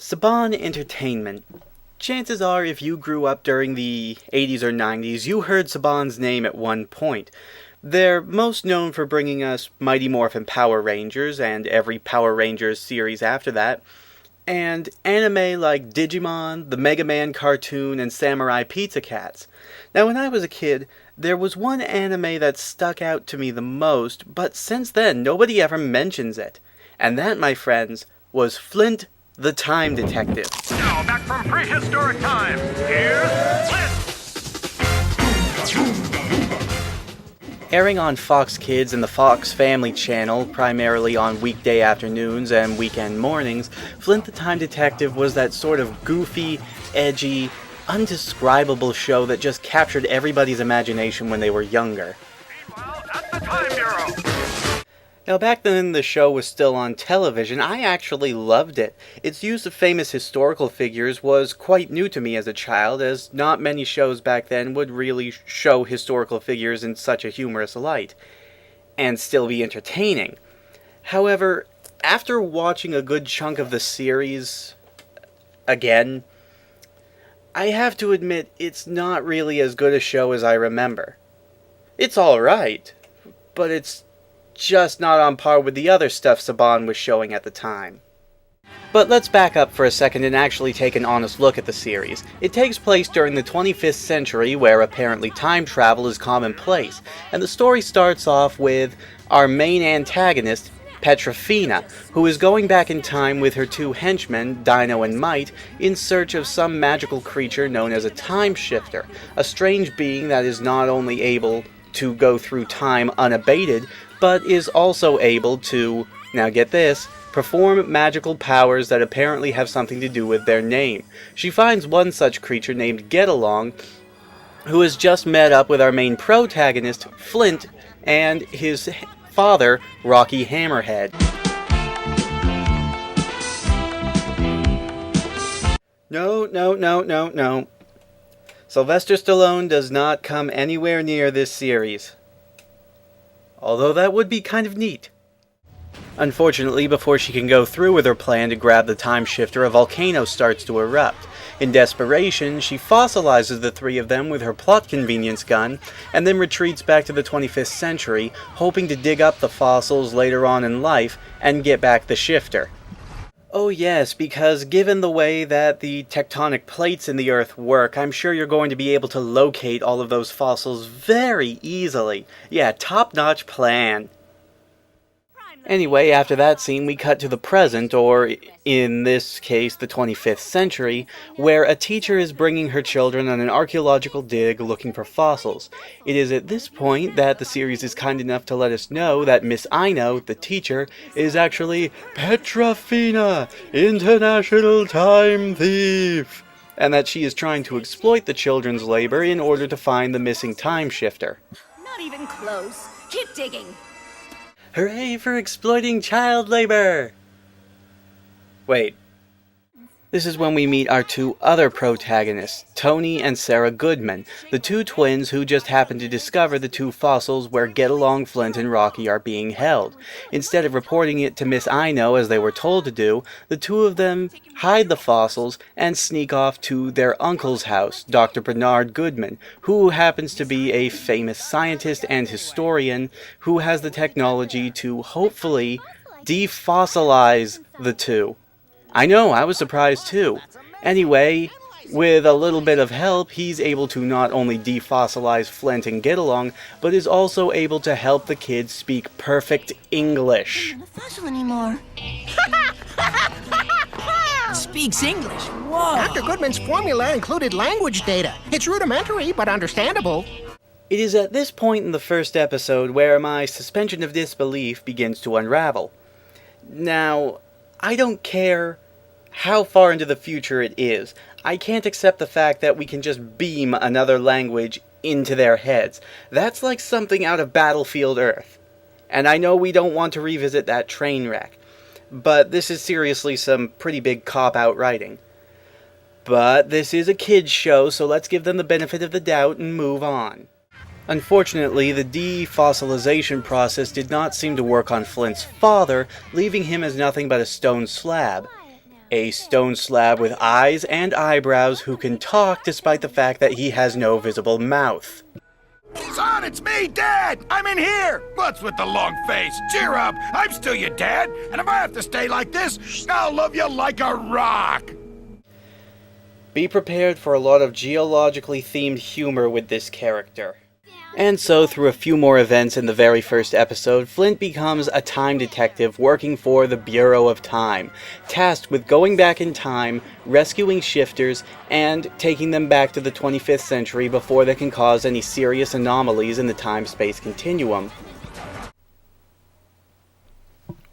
Saban Entertainment. Chances are if you grew up during the 80s or 90s, you heard Saban's name at one point. They're most known for bringing us Mighty Morphin Power Rangers and every Power Rangers series after that, and anime like Digimon, the Mega Man cartoon, and Samurai Pizza Cats. Now when I was a kid, there was one anime that stuck out to me the most, but since then nobody ever mentions it. And that, my friends, was Flint the Time Detective. Now, back from prehistoric times, here's Flint! Airing on Fox Kids and the Fox Family Channel, primarily on weekday afternoons and weekend mornings, Flint the Time Detective was that sort of goofy, edgy, undescribable show that just captured everybody's imagination when they were younger. Meanwhile, at the Time Bureau! Now, back then the show was still on television. I actually loved it. Its use of famous historical figures was quite new to me as a child, as not many shows back then would really show historical figures in such a humorous light, and still be entertaining. However, after watching a good chunk of the series again, I have to admit it's not really as good a show as I remember. It's alright, but it's just not on par with the other stuff Saban was showing at the time. But let's back up for a second and actually take an honest look at the series. It takes place during the 25th century, where apparently time travel is commonplace, and the story starts off with our main antagonist, Petrofina, who is going back in time with her two henchmen, Dino and Might, in search of some magical creature known as a time shifter, a strange being that is not only able to go through time unabated, but is also able to, now get this, perform magical powers that apparently have something to do with their name. She finds one such creature named Get-Along, who has just met up with our main protagonist, Flint, and his father, Rocky Hammerhead. No. Sylvester Stallone does not come anywhere near this series. Although that would be kind of neat. Unfortunately, before she can go through with her plan to grab the time shifter, a volcano starts to erupt. In desperation, she fossilizes the three of them with her plot convenience gun, and then retreats back to the 25th century, hoping to dig up the fossils later on in life and get back the shifter. Oh yes, because given the way that the tectonic plates in the Earth work, I'm sure you're going to be able to locate all of those fossils very easily. Yeah, top-notch plan. Anyway, after that scene, we cut to the present, or in this case, the 25th century, where a teacher is bringing her children on an archaeological dig looking for fossils. It is at this point that the series is kind enough to let us know that Miss Ino, the teacher, is actually Petrofina, international time thief, and that she is trying to exploit the children's labor in order to find the missing time shifter. Not even close. Keep digging. Hooray for exploiting child labor! Wait. This is when we meet our two other protagonists, Tony and Sarah Goodman, the two twins who just happen to discover the two fossils where Get-Along, Flint, and Rocky are being held. Instead of reporting it to Miss Ino as they were told to do, the two of them hide the fossils and sneak off to their uncle's house, Dr. Bernard Goodman, who happens to be a famous scientist and historian who has the technology to hopefully defossilize the two. I know, I was surprised too. Anyway, with a little bit of help, he's able to not only defossilize Flint and Get-Along, but is also able to help the kids speak perfect English. Not a fossil anymore. Speaks English. Whoa. Dr. Goodman's formula included language data. It's rudimentary, but understandable. It is at this point in the first episode where my suspension of disbelief begins to unravel. Now, I don't care how far into the future it is. I can't accept the fact that we can just beam another language into their heads. That's like something out of Battlefield Earth. And I know we don't want to revisit that train wreck, but this is seriously some pretty big cop-out writing. But this is a kids' show, so let's give them the benefit of the doubt and move on. Unfortunately, the defossilization process did not seem to work on Flint's father, leaving him as nothing but a stone slab. A stone slab with eyes and eyebrows who can talk despite the fact that he has no visible mouth. Son, it's me, Dad! I'm in here! What's with the long face? Cheer up! I'm still your dad, and if I have to stay like this, I'll love you like a rock! Be prepared for a lot of geologically themed humor with this character. And so, through a few more events in the very first episode, Flint becomes a time detective working for the Bureau of Time, tasked with going back in time, rescuing shifters, and taking them back to the 25th century before they can cause any serious anomalies in the time-space continuum.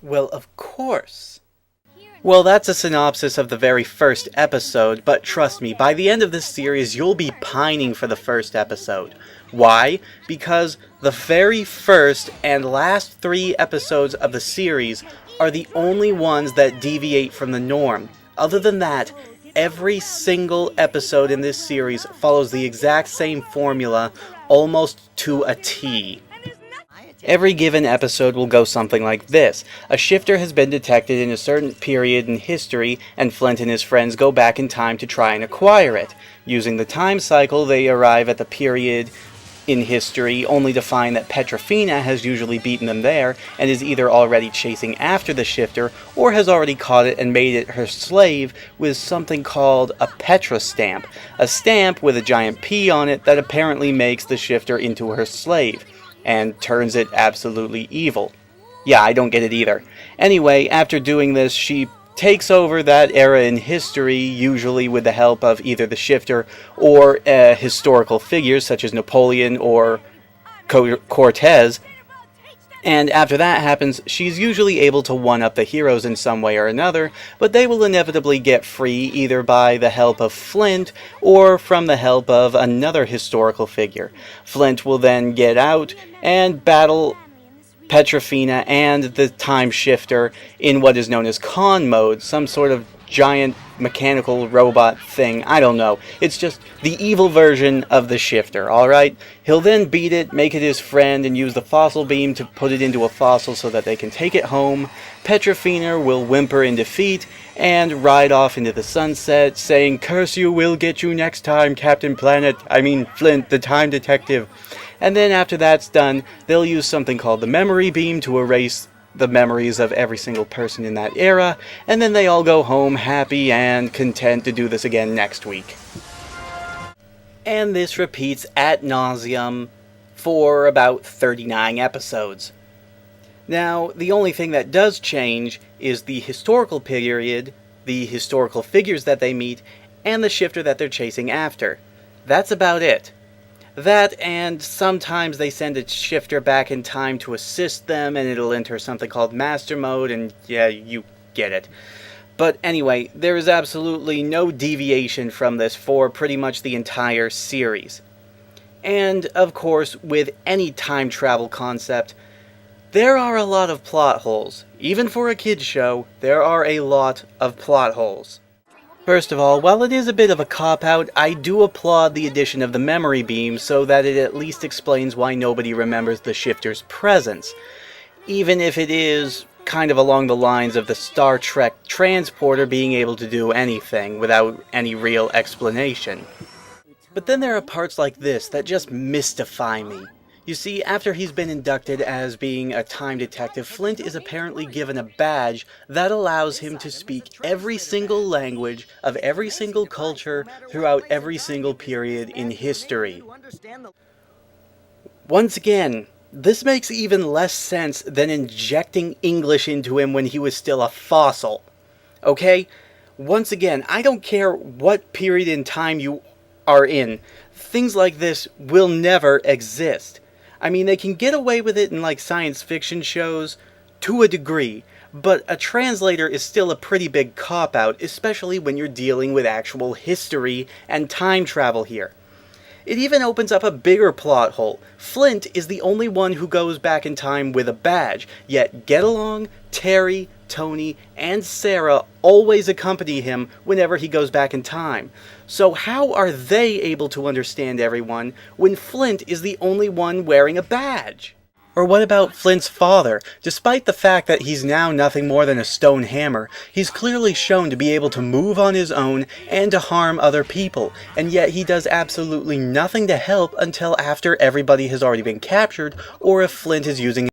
Well, of course. Well, that's a synopsis of the very first episode, but trust me, by the end of this series, you'll be pining for the first episode. Why? Because the very first and last 3 episodes of the series are the only ones that deviate from the norm. Other than that, every single episode in this series follows the exact same formula, almost to a T. Every given episode will go something like this. A shifter has been detected in a certain period in history, and Flint and his friends go back in time to try and acquire it. Using the time cycle, they arrive at the period in history, only to find that Petrofina has usually beaten them there, and is either already chasing after the shifter, or has already caught it and made it her slave with something called a Petra stamp, a stamp with a giant P on it that apparently makes the shifter into her slave, and turns it absolutely evil. Yeah, I don't get it either. Anyway, after doing this, she takes over that era in history, usually with the help of either the shifter or historical figures such as Napoleon or Cortez. And after that happens, she's usually able to one-up the heroes in some way or another, but they will inevitably get free either by the help of Flint or from the help of another historical figure. Flint will then get out and battle Petrofina and the Time Shifter in what is known as Con mode, some sort of giant mechanical robot thing. I don't know. It's just the evil version of the Shifter, alright? He'll then beat it, make it his friend, and use the fossil beam to put it into a fossil so that they can take it home. Petrofina will whimper in defeat and ride off into the sunset, saying, "Curse you, we'll get you next time, Captain Flint, the Time Detective." And then after that's done, they'll use something called the memory beam to erase the memories of every single person in that era, and then they all go home happy and content to do this again next week. And this repeats ad nauseum for about 39 episodes. Now, the only thing that does change is the historical period, the historical figures that they meet, and the shifter that they're chasing after. That's about it. That, and sometimes they send a shifter back in time to assist them, and it'll enter something called Master Mode, and yeah, you get it. But anyway, there is absolutely no deviation from this for pretty much the entire series. And, of course, with any time travel concept, there are a lot of plot holes. Even for a kid's show, there are a lot of plot holes. First of all, while it is a bit of a cop-out, I do applaud the addition of the memory beam so that it at least explains why nobody remembers the shifter's presence. Even if it is kind of along the lines of the Star Trek transporter being able to do anything without any real explanation. But then there are parts like this that just mystify me. You see, after he's been inducted as being a time detective, Flint is apparently given a badge that allows him to speak every single language of every single culture throughout every single period in history. Once again, this makes even less sense than injecting English into him when he was still a fossil. Okay? Once again, I don't care what period in time you are in. Things like this will never exist. I mean, they can get away with it in like science fiction shows to a degree, but a translator is still a pretty big cop-out, especially when you're dealing with actual history and time travel here. It even opens up a bigger plot hole. Flint is the only one who goes back in time with a badge, yet Get Along, Terry, Tony, and Sarah always accompany him whenever he goes back in time. So how are they able to understand everyone when Flint is the only one wearing a badge? Or what about Flint's father? Despite the fact that he's now nothing more than a stone hammer, he's clearly shown to be able to move on his own and to harm other people, and yet he does absolutely nothing to help until after everybody has already been captured, or if Flint is using